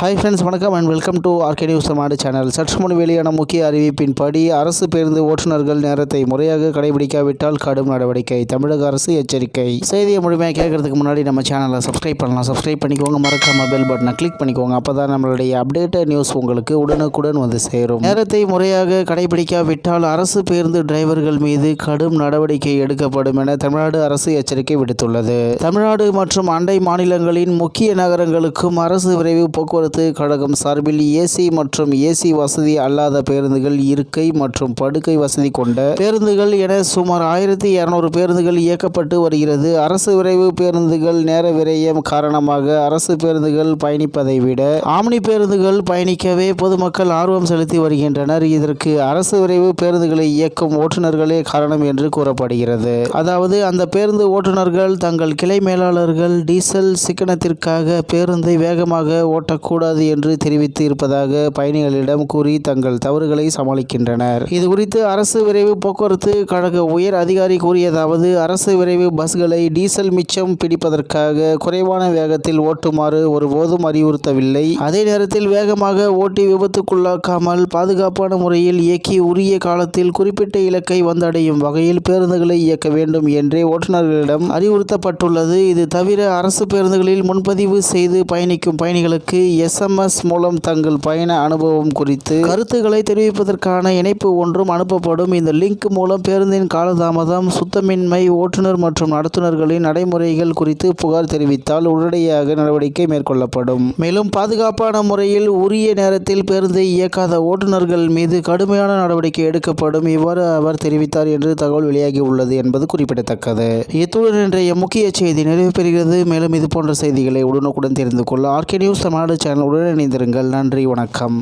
Hi friends, வணக்கம் and welcome to RK news Tamil Nadu channel. சற்று முன் வெளியான முக்கிய அறிவிப்பின்படி அரசு பேருந்து ஓட்டுநர்கள் நேரத்தை முறையாக கடைபிடிக்காவிட்டால் கடும் நடவடிக்கை. தமிழக அரசு எச்சரிக்கை. செய்தியை முழுமையாக கேட்கறதுக்கு முன்னாடி நம்ம சேனலை சப்ஸ்கிரைப் பண்ணலாம். சப்ஸ்கிரைப் பண்ணிக்கோங்க, மறக்காம பெல் பட்டனை கிளிக் பண்ணிக்கோங்க. அப்போ தான் நம்மளுடைய அப்டேட்டட் நியூஸ் உங்களுக்கு உடனுக்குடன் வந்து சேரும். நேரத்தை முறையாக கடைபிடிக்காவிட்டால் அரசு பேருந்து டிரைவர்கள் மீது கடும் நடவடிக்கை எடுக்கப்படும் என தமிழ்நாடு அரசு எச்சரிக்கை விடுத்துள்ளது. தமிழ்நாடு மற்றும் அண்டை மாநிலங்களின் முக்கிய நகரங்களுக்கும் அரசு விரைவு போக்குவரத்து கழகம் சார்பில் ஏசி மற்றும் ஏசி வசதி அல்லாத பேருந்துகள், இருக்கை மற்றும் படுக்கை வசதி கொண்ட பேருந்துகள் என சுமார் 1200 பேருந்துகள் இயக்கப்பட்டு வருகிறது. அரசு விரைவு பேருந்துகள் நேர விரயம் காரணமாக அரசு பேருந்துகள் பயணிப்பதை விட ஆம்னி பேருந்துகள் பயணிக்கவே பொதுமக்கள் ஆர்வம் செலுத்தி வருகின்றனர். இதற்கு அரசு விரைவு பேருந்துகளை இயக்கும் ஓட்டுநர்களே காரணம் என்று கூறப்படுகிறது. அதாவது அந்த பேருந்து ஓட்டுநர்கள் தங்கள் கிளை மேலாளர்கள் டீசல் சிக்கனத்திற்காக பேருந்தை வேகமாக ஓட்டக்கூடாது என்று தெரிவித்து இருப்பதாக பயணிகளிடம் கூறி தங்கள் தவறுகளை சமாளிக்கின்றனர். இது குறித்து அரசு விரைவு போக்குவரத்து கழக உயர் அதிகாரி கூறியதாவது: அரசு விரைவு பஸ்களை டீசல் மிச்சம் பிடிப்பதற்காக குறைவான வேகத்தில் ஓட்டுமாறு ஒருபோதும் அறிவுறுத்தவில்லை. அதே நேரத்தில் வேகமாக ஓட்டி விபத்துக்குள்ளாக்காமல் பாதுகாப்பான முறையில் இயக்கி உரிய காலத்தில் குறிப்பிட்ட இலக்கை வந்தடையும் வகையில் பேருந்துகளை இயக்க வேண்டும் என்றே ஓட்டுநர்களிடம் அறிவுறுத்தப்பட்டுள்ளது. இது தவிர அரசு பேருந்துகளில் முன்பதிவு செய்து பயணிக்கும் பயணிகளுக்கு SMS மூலம் தங்கள் பயண அனுபவம் குறித்து கருத்துக்களை தெரிவிப்பதற்கான இணைப்பு ஒன்றும் அனுப்பப்படும். இந்த லிங்க் மூலம் பேருந்தின் காலதாமதம், சுத்தமின்மை, ஓட்டுநர் மற்றும் நடத்துனர்களின் நடைமுறைகள் குறித்து புகார் தெரிவித்தால் உடனடியாக நடவடிக்கை மேற்கொள்ளப்படும். மேலும் பாதுகாப்பான முறையில் உரிய நேரத்தில் பேருந்தை இயக்காத ஓட்டுநர்கள் மீது கடுமையான நடவடிக்கை எடுக்கப்படும். இவ்வாறு அவர் தெரிவித்தார் என்று தகவல் வெளியாகி உள்ளது என்பது குறிப்பிடத்தக்கது. இத்துடன் இன்றைய முக்கிய செய்தி நிறைவு பெறுகிறது. மேலும் இது போன்ற செய்திகளை உடனுக்குடன் தெரிந்து கொள்ள ஆர்கே நியூஸ் தமிழ்நாடு சேனல் உடன் இணைந்திருங்கள். நன்றி, வணக்கம்.